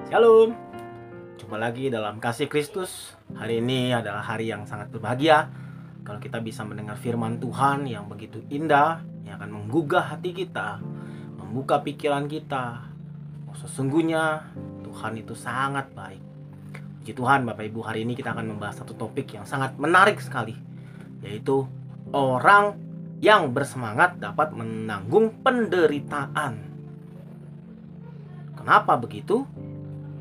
Shalom. Jumpa lagi dalam kasih Kristus. Hari ini adalah hari yang sangat berbahagia kalau kita bisa mendengar firman Tuhan yang begitu indah, yang akan menggugah hati kita, membuka pikiran kita. Sesungguhnya Tuhan itu sangat baik. Puji Tuhan, Bapak Ibu, hari ini kita akan membahas satu topik yang sangat menarik sekali, yaitu orang yang bersemangat dapat menanggung penderitaan. Kenapa begitu?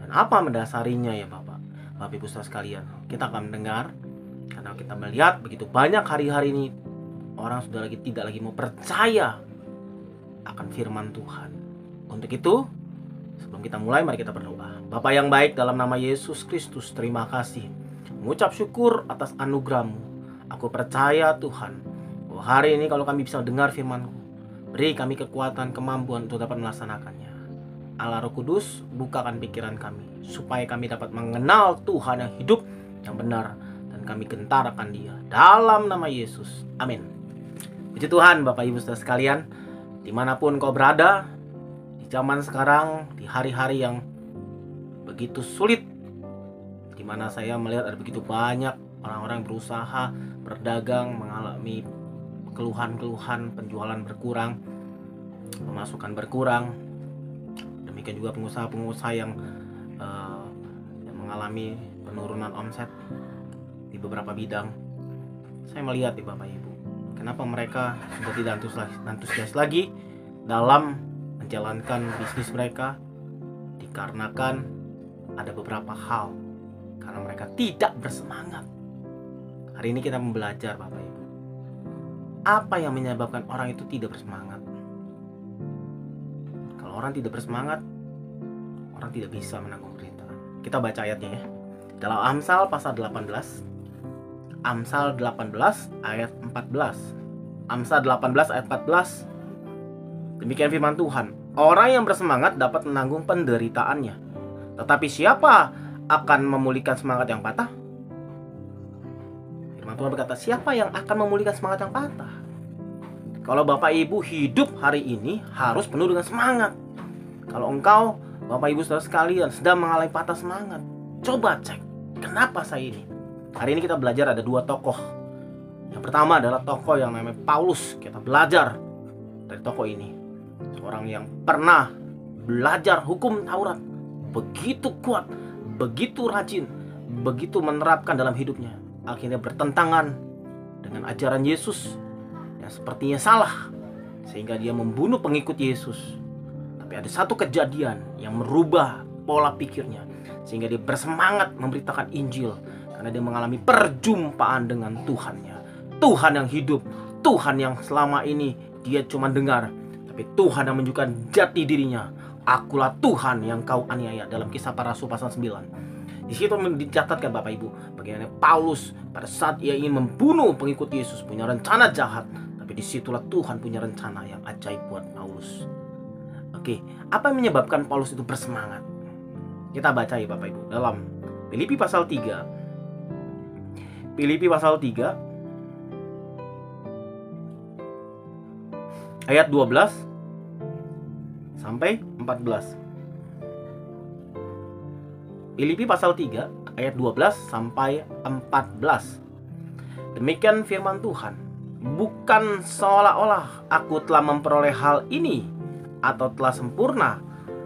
Apa mendasarinya ya Bapak Ibu saudara sekalian? Kita akan mendengar, karena kita melihat begitu banyak hari-hari ini orang sudah tidak lagi mau percaya akan firman Tuhan. Untuk itu, sebelum kita mulai, mari kita berdoa. Bapa yang baik, dalam nama Yesus Kristus, terima kasih, mengucap syukur atas anugerah-Mu. Aku percaya Tuhan, bahwa hari ini kalau kami bisa dengar firman-Mu, beri kami kekuatan, kemampuan untuk dapat melaksanakannya. Allah Roh Kudus, bukakan pikiran kami supaya kami dapat mengenal Tuhan yang hidup, yang benar, dan kami gentar akan Dia. Dalam nama Yesus, amin. Puji Tuhan, Bapak Ibu saudara sekalian, dimanapun kau berada, di zaman sekarang, di hari-hari yang begitu sulit, di mana saya melihat ada begitu banyak orang-orang berusaha, berdagang, mengalami keluhan-keluhan, penjualan berkurang, pemasukan berkurang. Demikian juga pengusaha-pengusaha yang mengalami penurunan omset di beberapa bidang. Saya melihat di Bapak Ibu, kenapa mereka sudah tidak antusias lagi dalam menjalankan bisnis mereka, dikarenakan ada beberapa hal, karena mereka tidak bersemangat. Hari ini kita belajar Bapak Ibu, apa yang menyebabkan orang itu tidak bersemangat. Orang tidak bersemangat, orang tidak bisa menanggung penderitaan. Kita baca ayatnya ya. Dalam Amsal pasal 18. Amsal 18 ayat 14. Amsal 18 ayat 14. Demikian firman Tuhan. Orang yang bersemangat dapat menanggung penderitaannya. Tetapi siapa akan memulihkan semangat yang patah? Firman Tuhan berkata, siapa yang akan memulihkan semangat yang patah? Kalau Bapak Ibu hidup hari ini harus penuh dengan semangat. Kalau engkau, Bapak Ibu saudara sekalian, sedang mengalami patah semangat, coba cek, kenapa saya ini? Hari ini kita belajar ada dua tokoh. Yang pertama adalah tokoh yang namanya Paulus. Kita belajar dari tokoh ini. Seorang yang pernah belajar hukum Taurat, begitu kuat, begitu rajin, begitu menerapkan dalam hidupnya. Akhirnya bertentangan dengan ajaran Yesus yang sepertinya salah, sehingga dia membunuh pengikut Yesus. Tapi ada satu kejadian yang merubah pola pikirnya, sehingga dia bersemangat memberitakan Injil, karena dia mengalami perjumpaan dengan Tuhannya. Tuhan yang hidup, Tuhan yang selama ini dia cuma dengar, tapi Tuhan yang menunjukkan jati dirinya. Akulah Tuhan yang kau aniaya, dalam Kisah Para Rasul pasal 9. Di situ dicatatkan Bapak Ibu, bagaimana Paulus pada saat ia ingin membunuh pengikut Yesus punya rencana jahat, tapi disitulah Tuhan punya rencana yang ajaib buat Paulus. Oke, apa yang menyebabkan Paulus itu bersemangat? Kita baca ya Bapak Ibu dalam Filipi pasal 3. Filipi pasal 3 ayat 12 sampai 14. Filipi pasal 3 ayat 12 sampai 14. Demikian firman Tuhan. Bukan seolah-olah aku telah memperoleh hal ini atau telah sempurna,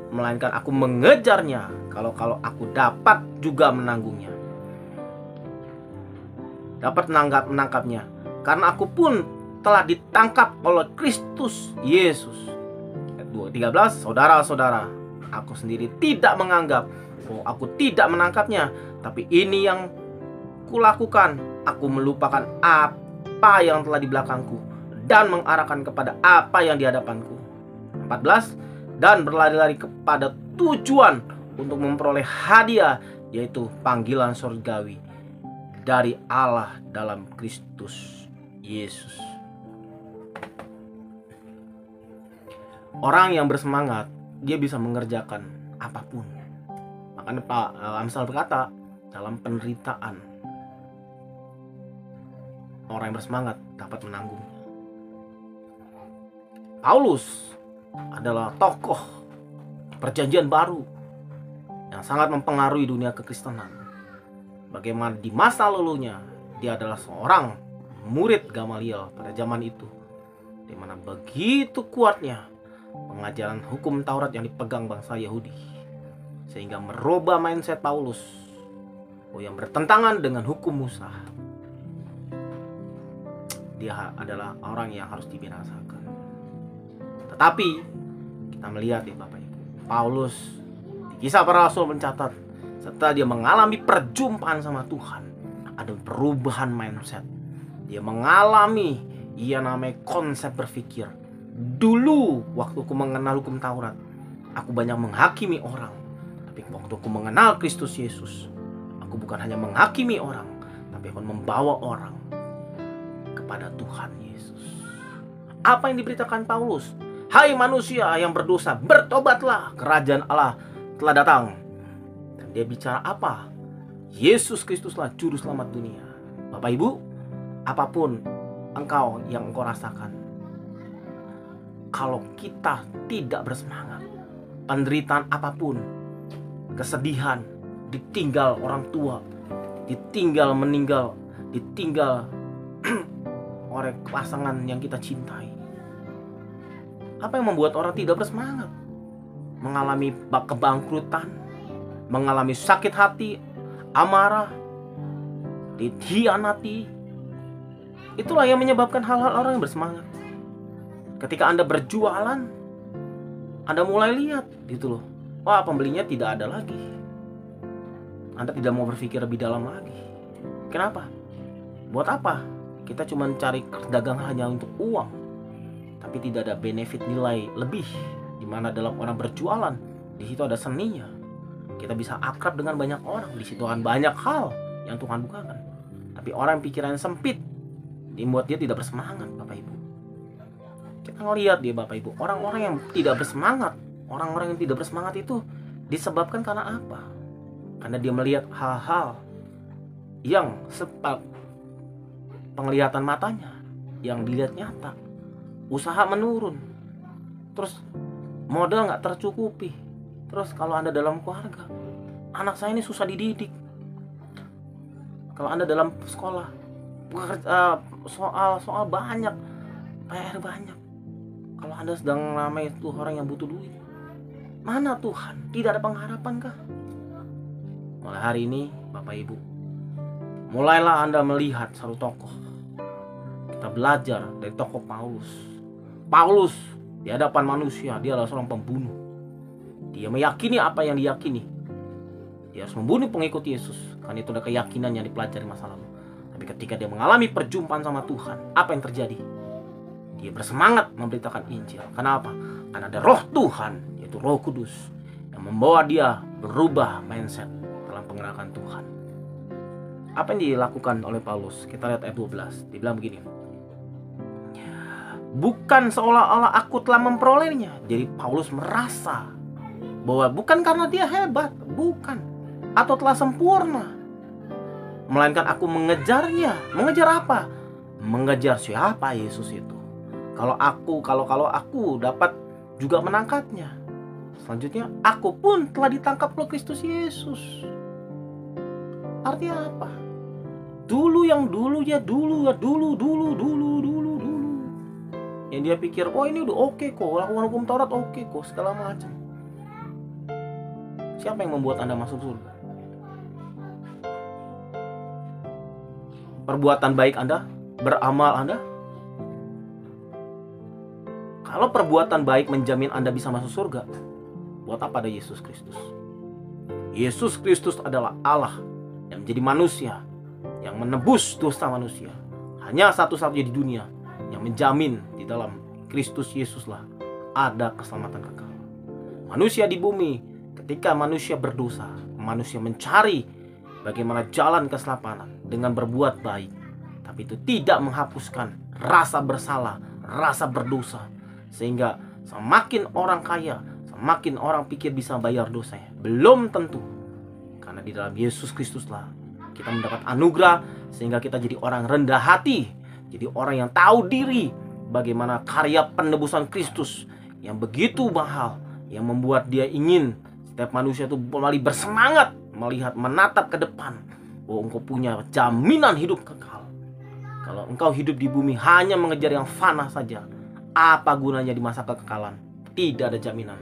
melainkan aku mengejarnya, kalau aku dapat juga menanggungnya, dapat menangkapnya, karena aku pun telah ditangkap oleh Kristus Yesus. Ayat 13, saudara-saudara, aku sendiri tidak menganggap bahwa aku tidak menangkapnya, tapi ini yang kulakukan, aku melupakan apa yang telah di belakangku dan mengarahkan kepada apa yang di hadapanku. 14, dan berlari-lari kepada tujuan untuk memperoleh hadiah, yaitu panggilan surgawi dari Allah dalam Kristus Yesus. Orang yang bersemangat, dia bisa mengerjakan apapun. Makanya Pak Amsal berkata, dalam penderitaan orang yang bersemangat dapat menanggung. Paulus adalah tokoh perjanjian baru yang sangat mempengaruhi dunia kekristenan. Bagaimana di masa lalunya dia adalah seorang murid Gamaliel pada zaman itu, di mana begitu kuatnya pengajaran hukum Taurat yang dipegang bangsa Yahudi, sehingga merubah mindset Paulus yang bertentangan dengan hukum Musa. Dia adalah orang yang harus dibinasakan. Tetapi kita melihat ya Bapak Ibu, Paulus di Kisah Para Rasul mencatat setelah dia mengalami perjumpaan sama Tuhan, ada perubahan mindset. Dia mengalami namanya konsep berpikir. Dulu waktu aku mengenal hukum Taurat, aku banyak menghakimi orang. Tapi waktu aku mengenal Kristus Yesus, aku bukan hanya menghakimi orang, tapi akan membawa orang kepada Tuhan Yesus. Apa yang diberitakan Paulus? Hai manusia yang berdosa, bertobatlah, kerajaan Allah telah datang. Dan dia bicara apa? Yesus Kristuslah juru selamat dunia. Bapak Ibu, apapun yang engkau rasakan, kalau kita tidak bersemangat, penderitaan apapun, kesedihan, ditinggal orang tua, ditinggal meninggal, ditinggal oleh pasangan yang kita cintai. Apa yang membuat orang tidak bersemangat? Mengalami kebangkrutan, mengalami sakit hati, amarah, dikhianati. Itulah yang menyebabkan hal-hal orang yang bersemangat. Ketika Anda berjualan, Anda mulai lihat gitu loh, wah pembelinya tidak ada lagi. Anda tidak mau berpikir lebih dalam lagi. Kenapa? Buat apa? Kita cuma cari dagang hanya untuk uang, tapi tidak ada benefit nilai lebih. Di mana dalam orang berjualan, di situ ada seninya. Kita bisa akrab dengan banyak orang, di situ kan banyak hal yang Tuhan bukakan. Tapi orang yang pikirannya sempit, membuat dia tidak bersemangat, Bapak Ibu. Kita ngelihat dia Bapak Ibu, orang-orang yang tidak bersemangat, orang-orang yang tidak bersemangat itu disebabkan karena apa? Karena dia melihat hal-hal yang sebab penglihatan matanya yang dilihat nyata, usaha menurun, terus modal nggak tercukupi. Terus kalau Anda dalam keluarga, anak saya ini susah dididik. Kalau Anda dalam sekolah, soal banyak, PR banyak. Kalau Anda sedang ramai itu orang yang butuh duit, mana Tuhan? Tidak ada pengharapan kah? Mulai hari ini Bapak Ibu, mulailah Anda melihat satu tokoh. Kita belajar dari tokoh Paulus. Paulus di hadapan manusia, dia adalah seorang pembunuh. Dia meyakini apa yang diyakini. Dia harus membunuh pengikut Yesus, karena itu ada keyakinan yang dipelajari masa lalu. Tapi ketika dia mengalami perjumpaan sama Tuhan, apa yang terjadi? Dia bersemangat memberitakan Injil. Kenapa? Karena ada roh Tuhan, yaitu Roh Kudus, yang membawa dia berubah mindset dalam pengenalan Tuhan. Apa yang dilakukan oleh Paulus? Kita lihat ayat 12. Dia bilang begini, bukan seolah-olah aku telah memperolehnya. Jadi Paulus merasa bahwa bukan karena dia hebat, bukan, atau telah sempurna, melainkan aku mengejarnya. Mengejar apa? Mengejar siapa Yesus itu. Kalau aku dapat juga menangkapnya. Selanjutnya, aku pun telah ditangkap oleh Kristus Yesus. Artinya apa? Dulu. Yang dia pikir, oh ini udah oke kok, lakukan hukum Taurat oke kok, segala macam. Siapa yang membuat Anda masuk surga? Perbuatan baik Anda? Beramal Anda? Kalau perbuatan baik menjamin Anda bisa masuk surga, buat apa ada Yesus Kristus? Yesus Kristus adalah Allah yang menjadi manusia, yang menebus dosa manusia. Hanya satu-satunya di dunia yang menjamin di dalam Kristus Yesuslah ada keselamatan kekal. Manusia di bumi, ketika manusia berdosa, manusia mencari bagaimana jalan keselamatan dengan berbuat baik. Tapi itu tidak menghapuskan rasa bersalah, rasa berdosa. Sehingga semakin orang kaya, semakin orang pikir bisa bayar dosanya. Belum tentu. Karena di dalam Yesus Kristuslah kita mendapat anugerah, sehingga kita jadi orang rendah hati, jadi orang yang tahu diri bagaimana karya penebusan Kristus yang begitu mahal, yang membuat dia ingin Setiap manusia itu kembali bersemangat melihat, menatap ke depan, bahwa engkau punya jaminan hidup kekal. Kalau engkau hidup di bumi hanya mengejar yang fana saja, apa gunanya di masa kekekalan? Tidak ada jaminan.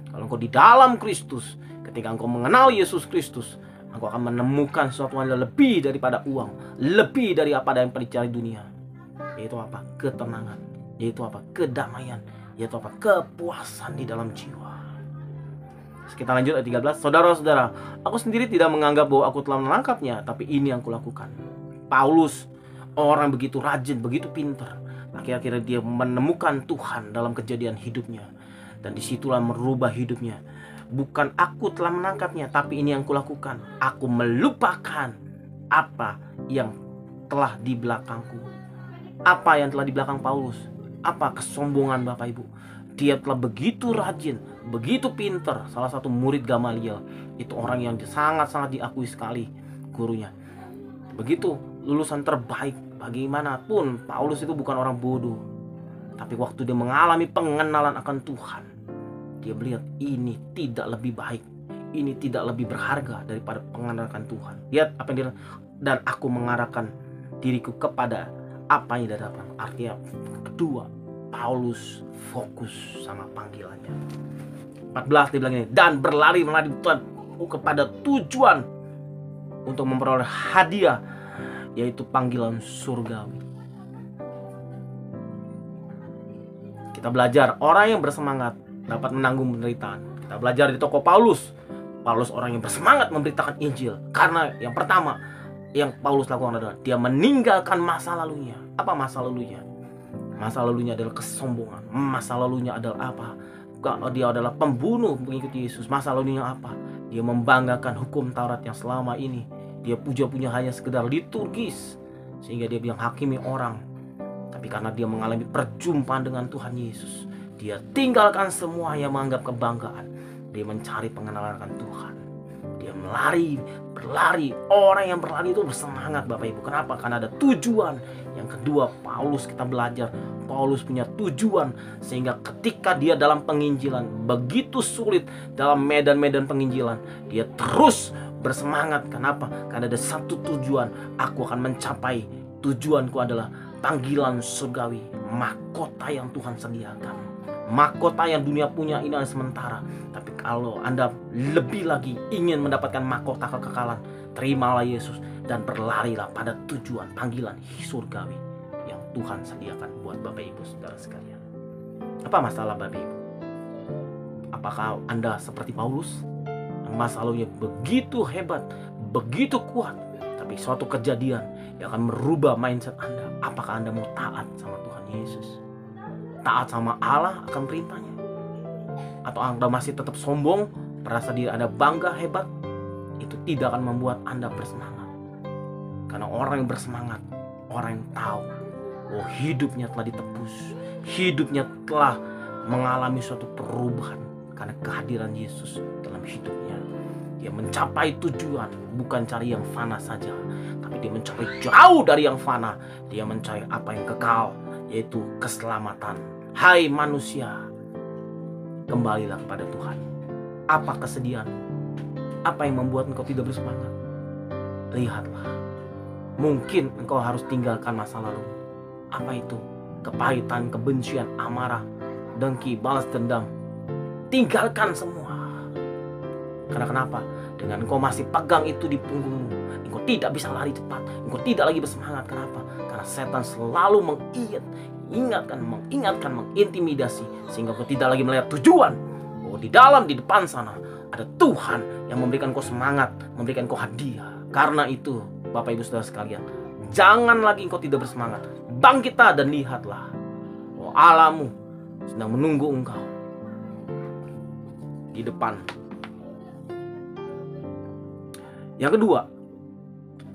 Kalau engkau di dalam Kristus, ketika engkau mengenal Yesus Kristus, engkau akan menemukan sesuatu yang lebih daripada uang, lebih dari apa yang dicari dunia. Yaitu apa? Ketenangan. Yaitu apa? Kedamaian. Yaitu apa? Kepuasan di dalam jiwa. Kita lanjut ayat 13. Saudara-saudara, aku sendiri tidak menganggap bahwa aku telah menangkapnya, tapi ini yang kulakukan. Paulus, orang begitu rajin, begitu pintar. Akhir-akhirnya dia menemukan Tuhan dalam kejadian hidupnya. Dan disitulah merubah hidupnya. Bukan aku telah menangkapnya, tapi ini yang kulakukan. Aku melupakan apa yang telah di belakangku. Apa yang telah di belakang Paulus? Apa? Kesombongan, Bapak Ibu. Dia telah begitu rajin, begitu pintar. Salah satu murid Gamaliel, itu orang yang sangat-sangat diakui sekali gurunya. Begitu lulusan terbaik. Bagaimanapun Paulus itu bukan orang bodoh. Tapi waktu dia mengalami pengenalan akan Tuhan, dia melihat ini tidak lebih baik, ini tidak lebih berharga daripada pengenalan akan Tuhan. Lihat apa yang dia, dan aku mengarahkan diriku kepada apa yang dia dapat. Artinya kedua, Paulus fokus sama panggilannya. 14 dia bilang ini, dan berlari kepada tujuan untuk memperoleh hadiah, yaitu panggilan surgawi. Kita belajar orang yang bersemangat dapat menanggung penderitaan. Kita belajar di tokoh Paulus. Paulus orang yang bersemangat memberitakan Injil. Karena yang pertama yang Paulus lakukan adalah dia meninggalkan masa lalunya. Apa masa lalunya? Masa lalunya adalah kesombongan. Masa lalunya adalah apa? Dia adalah pembunuh mengikuti Yesus. Masa lalunya apa? Dia membanggakan hukum Taurat yang selama ini dia puja-puja hanya sekedar liturgis, sehingga dia bilang hakimi orang. Tapi karena dia mengalami perjumpaan dengan Tuhan Yesus, dia tinggalkan semua yang menganggap kebanggaan. Dia mencari pengenalan akan Tuhan. Dia berlari. Orang yang berlari itu bersemangat, Bapak Ibu. Kenapa? Karena ada tujuan. Yang kedua, Paulus, kita belajar, Paulus punya tujuan. Sehingga ketika dia dalam penginjilan, begitu sulit dalam medan-medan penginjilan, dia terus bersemangat. Kenapa? Karena ada satu tujuan. Aku akan mencapai tujuanku adalah panggilan surgawi, mahkota yang Tuhan sediakan. Mahkota yang dunia punya ini adalah sementara. Tapi kalau Anda lebih lagi ingin mendapatkan mahkota kekekalan, terimalah Yesus dan berlarilah pada tujuan panggilan surgawi yang Tuhan sediakan buat Bapak Ibu saudara sekalian. Apa masalah Bapak Ibu? Apakah Anda seperti Paulus? Masa lalunya begitu hebat, begitu kuat, tapi suatu kejadian yang akan merubah mindset Anda. Apakah Anda mau taat sama Tuhan Yesus? Taat sama Allah akan perintahnya? Atau Anda masih tetap sombong, merasa diri Anda bangga, hebat? Itu tidak akan membuat Anda bersemangat. Karena orang yang bersemangat, orang yang tahu bahwa hidupnya telah ditebus, hidupnya telah mengalami suatu perubahan karena kehadiran Yesus dalam hidupnya. Dia mencapai tujuan, bukan cari yang fana saja, tapi dia mencapai jauh dari yang fana. Dia mencari apa yang kekal, yaitu keselamatan. Hai manusia, kembalilah kepada Tuhan. Apa kesedihan? Apa yang membuat engkau tidak bersemangat? Lihatlah, mungkin engkau harus tinggalkan masa lalu. Apa itu? Kepahitan, kebencian, amarah, dengki, balas dendam. Tinggalkan semua. Karena kenapa? Dengan engkau masih pegang itu di punggungmu, engkau tidak bisa lari cepat, engkau tidak lagi bersemangat. Kenapa? Karena setan selalu mengingatkan, mengintimidasi, sehingga engkau tidak lagi melihat tujuan. Bahwa di depan sana ada Tuhan yang memberikan engkau semangat, memberikan engkau hadiah. Karena itu, Bapak Ibu Saudara sekalian, jangan lagi engkau tidak bersemangat. Bangkitlah dan lihatlah bahwa Allahmu sedang menunggu engkau di depan. Yang kedua,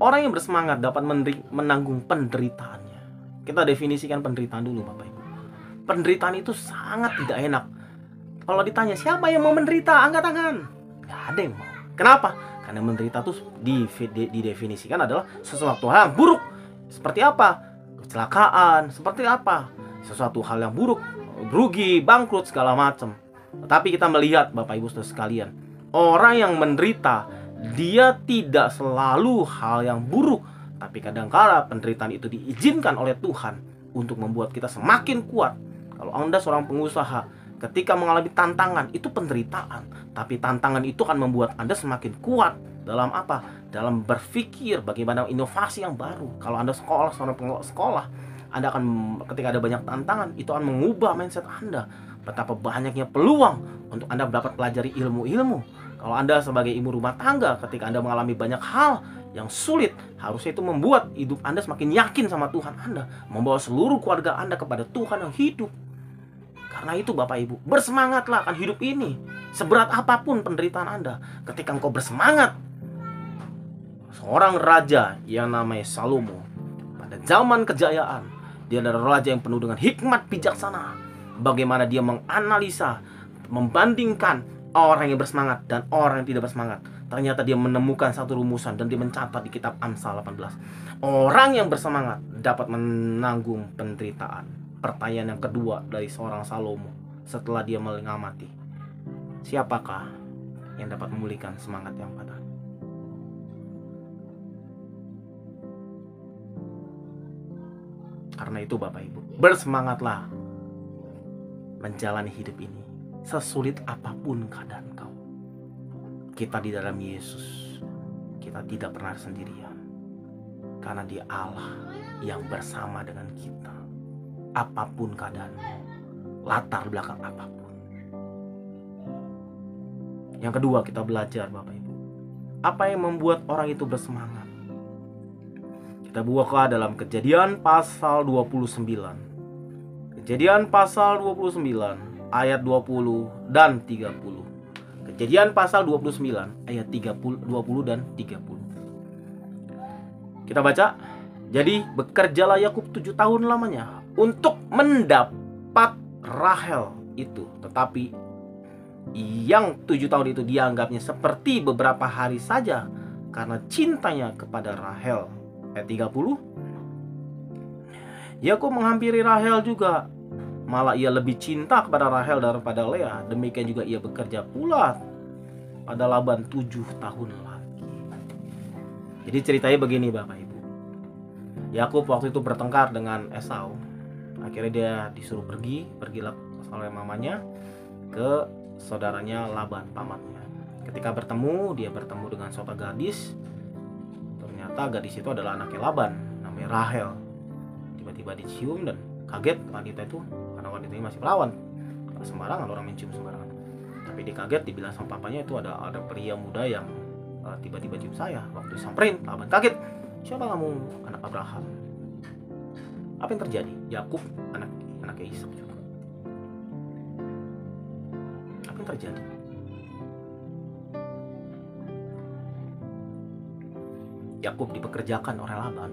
orang yang bersemangat dapat menanggung penderitaannya. Kita definisikan penderitaan dulu, Bapak Ibu. Penderitaan itu sangat tidak enak. Kalau ditanya siapa yang mau menderita, angkat tangan. Gak ada yang mau. Kenapa? Karena menderita itu didefinisikan adalah sesuatu hal yang buruk. Seperti apa? Kecelakaan. Seperti apa? Sesuatu hal yang buruk, rugi, bangkrut, segala macam. Tapi kita melihat, Bapak Ibu Saudara sekalian, Orang yang menderita, dia tidak selalu hal yang buruk, tapi kadang-kala penderitaan itu diizinkan oleh Tuhan untuk membuat kita semakin kuat. Kalau Anda seorang pengusaha, ketika mengalami tantangan, itu penderitaan, tapi tantangan itu akan membuat Anda semakin kuat. Dalam apa? Dalam berpikir bagaimana inovasi yang baru. Kalau Anda seorang pengelola sekolah, Anda akan, ketika ada banyak tantangan, itu akan mengubah mindset Anda. Betapa banyaknya peluang untuk Anda dapat pelajari ilmu-ilmu. Kalau Anda sebagai ibu rumah tangga, ketika Anda mengalami banyak hal yang sulit, harusnya itu membuat hidup Anda semakin yakin sama Tuhan Anda, membawa seluruh keluarga Anda kepada Tuhan yang hidup. Karena itu Bapak Ibu, bersemangatlah akan hidup ini. Seberat apapun penderitaan Anda, ketika engkau bersemangat. Seorang raja yang namanya Salomo, pada zaman kejayaan, dia adalah raja yang penuh dengan hikmat bijaksana. Bagaimana dia menganalisa, membandingkan orang yang bersemangat dan orang yang tidak bersemangat. Ternyata dia menemukan satu rumusan dan dia mencatat di kitab Amsal 18. Orang yang bersemangat dapat menanggung penderitaan. Pertanyaan yang kedua dari seorang Salomo setelah dia mengamati, siapakah yang dapat memulihkan semangat yang patah? Karena itu Bapak Ibu, bersemangatlah menjalani hidup ini, sesulit apapun keadaan kau. Kita di dalam Yesus, kita tidak pernah sendirian, karena Dia Allah yang bersama dengan kita. Apapun keadaan, latar belakang apapun. Yang kedua, kita belajar Bapak Ibu, apa yang membuat orang itu bersemangat. Kita buka dalam Kejadian pasal 29. Kejadian pasal 29 ayat 20 dan 30. Kejadian pasal 29 ayat 20 dan 30. Kita baca. Jadi bekerjalah Yakub 7 tahun lamanya untuk mendapat Rahel itu. Tetapi yang 7 tahun itu dianggapnya seperti beberapa hari saja karena cintanya kepada Rahel. Ayat 30. Yakub menghampiri Rahel juga. Malah ia lebih cinta kepada Rahel daripada Lea. Demikian juga ia bekerja pula pada Laban 7 tahun lagi. Jadi ceritanya begini Bapak Ibu. Yakub waktu itu bertengkar dengan Esau. Akhirnya dia disuruh pergilah oleh mamanya ke saudaranya Laban, pamannya. Ketika dia bertemu dengan seorang gadis. Ternyata gadis itu adalah anaknya Laban, namanya Rahel. Tiba-tiba dicium dan kaget wanita itu, karena wanita ini masih perawan. Karena sembarangan orang mencium sembarangan. Tapi dia kaget, dibilang sama papanya itu ada pria muda yang tiba-tiba cium saya. Waktu disamperin, Laban kaget. Siapa kamu? Anak Abraham. Apa yang terjadi? Yakub anaknya Ishak juga. Apa yang terjadi? Yakub dipekerjakan oleh Laban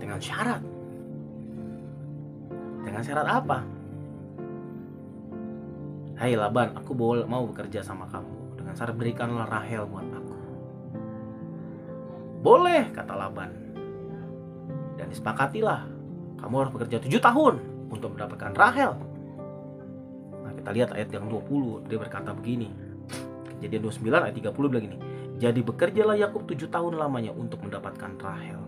dengan syarat. Dengan syarat apa? Hai Laban, aku mau bekerja sama kamu dengan syarat berikanlah Rahel buat aku. Boleh, kata Laban. Dan disepakatilah, kamu harus bekerja 7 tahun untuk mendapatkan Rahel. Nah, kita lihat ayat yang 20, dia berkata begini. Kejadian 29 ayat 30 bilang gini. Jadi bekerjalah Yakub 7 tahun lamanya untuk mendapatkan Rahel.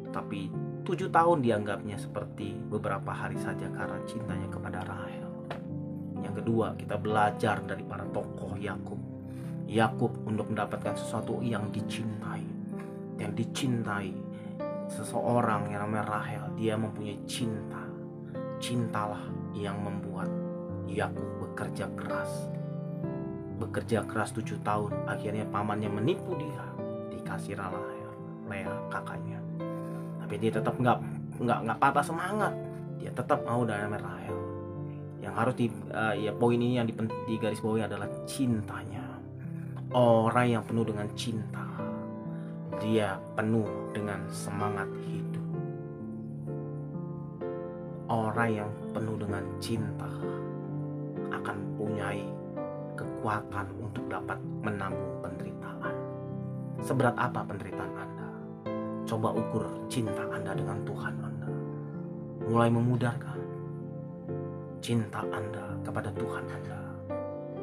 Tetapi 7 tahun dianggapnya seperti beberapa hari saja karena cintanya kepada Rahel. Yang kedua, kita belajar dari para tokoh Yakub. Yakub untuk mendapatkan sesuatu yang dicintai. Yang dicintai seseorang yang namanya Rahel. Dia mempunyai cinta. Cintalah yang membuat Yakub bekerja keras. Bekerja keras 7 tahun. Akhirnya pamannya menipu dia. Dikasih Lea kakaknya. Tapi dia tetap nggak patah semangat. Dia tetap mau dengan Rahel. Yang harus poin ini yang di garis bawahnya adalah cintanya. Orang yang penuh dengan cinta, dia penuh dengan semangat hidup. Orang yang penuh dengan cinta akan punyai kekuatan untuk dapat menanggung penderitaan. Seberat apa penderitaan Anda? Coba ukur cinta Anda dengan Tuhan Anda. Mulai memudarkah cinta Anda kepada Tuhan Anda?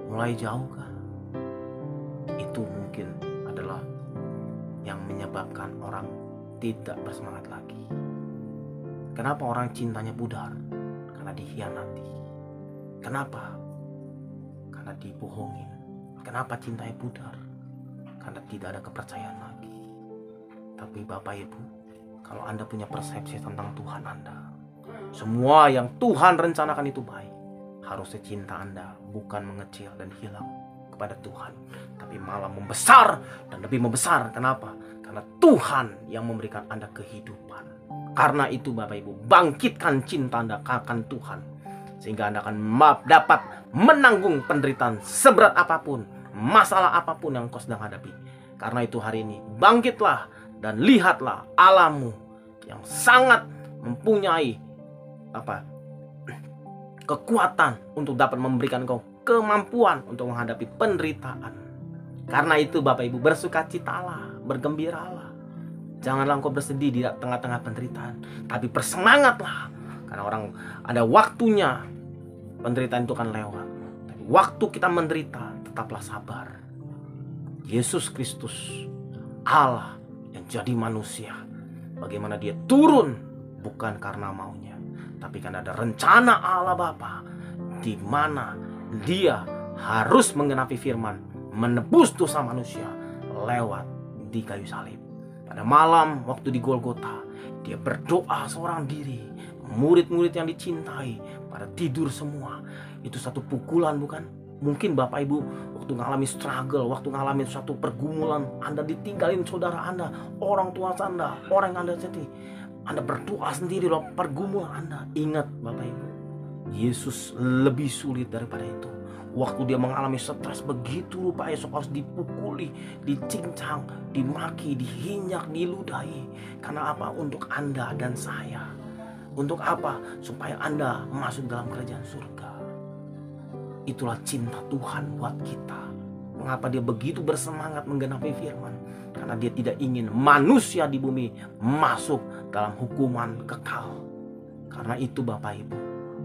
Mulai jauhkah? itu mungkin adalah yang menyebabkan orang tidak bersemangat lagi. Kenapa orang cintanya pudar? Karena dikhianati. Kenapa? Karena dibohongin. Kenapa cintanya pudar? Karena tidak ada kepercayaan lagi. Tapi Bapak Ibu, kalau Anda punya persepsi tentang Tuhan Anda, semua yang Tuhan rencanakan itu baik, harusnya cinta Anda bukan mengecil dan hilang kepada Tuhan, tapi malah membesar dan lebih membesar. Kenapa? Karena Tuhan yang memberikan Anda kehidupan. Karena itu Bapak Ibu, bangkitkan cinta Anda akan Tuhan, sehingga Anda akan dapat menanggung penderitaan seberat apapun, masalah apapun yang kau sedang hadapi. Karena itu hari ini bangkitlah dan lihatlah Allahmu yang sangat mempunyai kekuatan untuk dapat memberikan kau kemampuan untuk menghadapi penderitaan. Karena itu Bapak Ibu, bersukacitalah, bergembiralah. Janganlah engkau bersedih di tengah-tengah penderitaan, tapi bersemangatlah. Karena orang ada waktunya penderitaan itu akan lewat. Tapi waktu kita menderita, tetaplah sabar. Yesus Kristus, Allah yang jadi manusia, bagaimana dia turun bukan karena maunya, tapi karena ada rencana Allah Bapa, di mana dia harus menggenapi firman, menebus dosa manusia lewat di kayu salib. Pada malam waktu di Golgota, dia berdoa seorang diri. Murid-murid yang dicintai pada tidur semua. Itu satu pukulan, bukan? Mungkin Bapak Ibu waktu ngalami struggle, waktu ngalami suatu pergumulan, Anda ditinggalin saudara Anda, orang tua Anda, orang yang Anda cintai, Anda berdoa sendiri loh pergumulan Anda. Ingat Bapak Ibu, Yesus lebih sulit daripada itu. Waktu dia mengalami stres begitu rupa, Yesus harus dipukuli, dicincang, dimaki, dihinyak, diludahi. Karena apa? Untuk Anda dan saya. Untuk apa? Supaya Anda masuk dalam kerajaan surga. Itulah cinta Tuhan buat kita. Mengapa dia begitu bersemangat menggenapi firman? Karena dia tidak ingin manusia di bumi masuk dalam hukuman kekal. Karena itu Bapak Ibu,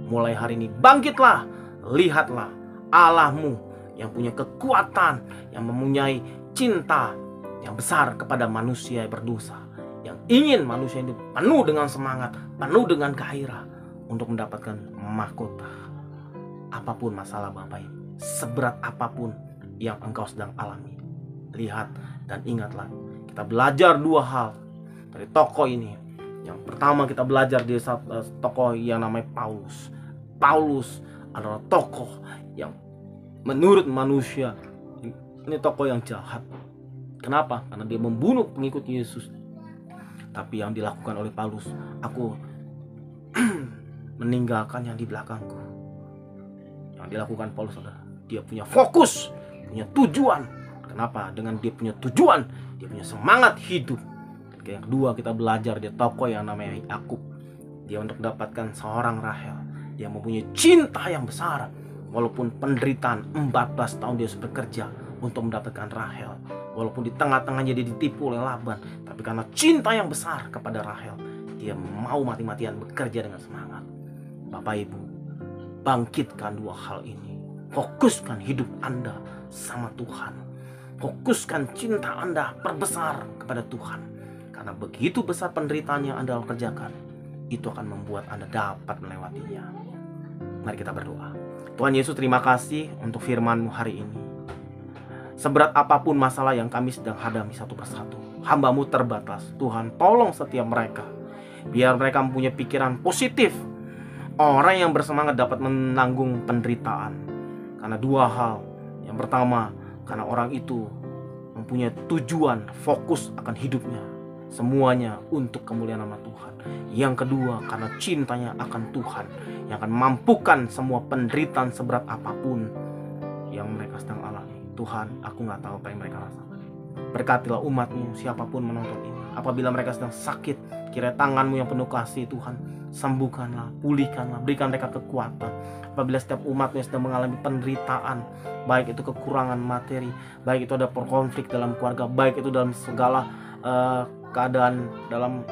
mulai hari ini bangkitlah, lihatlah Allahmu yang punya kekuatan, yang mempunyai cinta yang besar kepada manusia yang berdosa, yang ingin manusia itu penuh dengan semangat, penuh dengan gairah untuk mendapatkan mahkota. Apapun masalah Bapak Ibu, seberat apapun yang engkau sedang alami, lihat dan ingatlah, kita belajar dua hal dari tokoh ini. Yang pertama, kita belajar dari tokoh yang namanya Paulus. Paulus adalah tokoh yang menurut manusia ini tokoh yang jahat. Kenapa? Karena dia membunuh pengikut Yesus. Tapi yang dilakukan oleh Paulus, aku meninggalkan yang di belakangku. Yang dilakukan Paulus adalah dia punya fokus, punya tujuan. Kenapa? Dengan dia punya tujuan, dia punya semangat hidup. Yang kedua, kita belajar dia tokoh yang namanya Yakub. Dia untuk mendapatkan seorang Rahel, dia mempunyai cinta yang besar. Walaupun penderitaan 14 tahun dia harus bekerja untuk mendapatkan Rahel. Walaupun di tengah-tengahnya dia ditipu oleh Laban, tapi karena cinta yang besar kepada Rahel, dia mau mati-matian bekerja dengan semangat. Bapak Ibu, bangkitkan dua hal ini. Fokuskan hidup Anda sama Tuhan. Fokuskan cinta Anda, perbesar kepada Tuhan. Karena begitu besar penderitaan yang Anda kerjakan, itu akan membuat Anda dapat melewatinya. Mari kita berdoa. Tuhan Yesus, terima kasih untuk firman-Mu hari ini. Seberat apapun masalah yang kami sedang hadapi satu persatu, hamba-Mu terbatas. Tuhan, tolong setiap mereka, biar mereka mempunyai pikiran positif. Orang yang bersemangat dapat menanggung penderitaan. Karena dua hal. Yang pertama, karena orang itu mempunyai tujuan, fokus akan hidupnya, semuanya untuk kemuliaan nama Tuhan. Yang kedua, karena cintanya akan Tuhan, yang akan mampukan semua penderitaan seberat apapun yang mereka sedang alami. Tuhan, aku gak tahu apa yang mereka rasakan. Berkatilah umat-Mu, siapapun menonton ini. Apabila mereka sedang sakit, kiranya tangan-Mu yang penuh kasih Tuhan, sembuhkanlah, pulihkanlah, berikan mereka kekuatan. Apabila setiap umat-Mu sedang mengalami penderitaan, baik itu kekurangan materi, baik itu ada konflik dalam keluarga, baik itu dalam segala keadaan dalam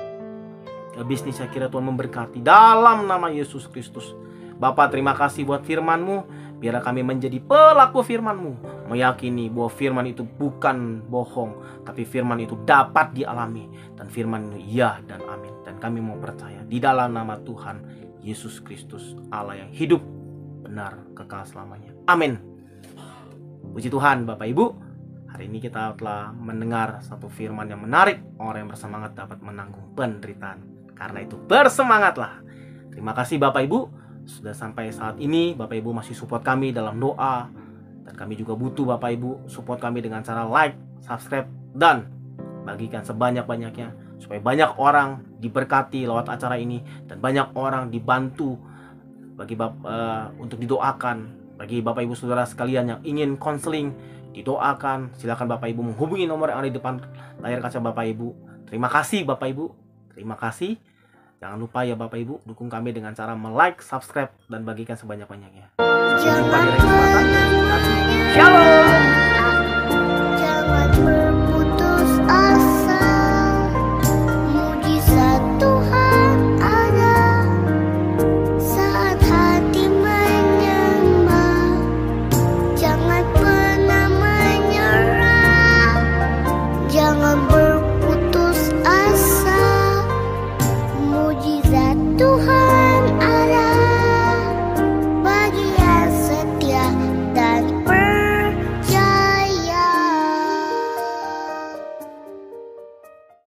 bisnis, saya kira Tuhan memberkati dalam nama Yesus Kristus. Bapak, terima kasih buat firman-Mu. Biarlah kami menjadi pelaku firman-Mu, meyakini bahwa firman itu bukan bohong, tapi firman itu dapat dialami, dan firman itu ya dan amin. Dan kami mau percaya di dalam nama Tuhan Yesus Kristus, Allah yang hidup, benar, kekal selamanya. Amin. Puji Tuhan Bapak Ibu, hari ini kita telah mendengar satu firman yang menarik. Orang yang bersemangat dapat menanggung penderitaan. Karena itu bersemangatlah. Terima kasih Bapak Ibu, sudah sampai saat ini Bapak Ibu masih support kami dalam doa. Dan kami juga butuh Bapak Ibu support kami dengan cara like, subscribe, dan bagikan sebanyak-banyaknya, supaya banyak orang diberkati lewat acara ini, dan banyak orang dibantu untuk didoakan. Bagi Bapak Ibu Saudara sekalian yang ingin konseling, didoakan, silakan Bapak Ibu menghubungi nomor yang ada di depan layar kaca Bapak Ibu. Terima kasih Bapak Ibu, terima kasih. Jangan lupa ya Bapak Ibu, dukung kami dengan cara like, subscribe, dan bagikan sebanyak-banyaknya. Sampai jumpa di lain kesempatan. Shalom.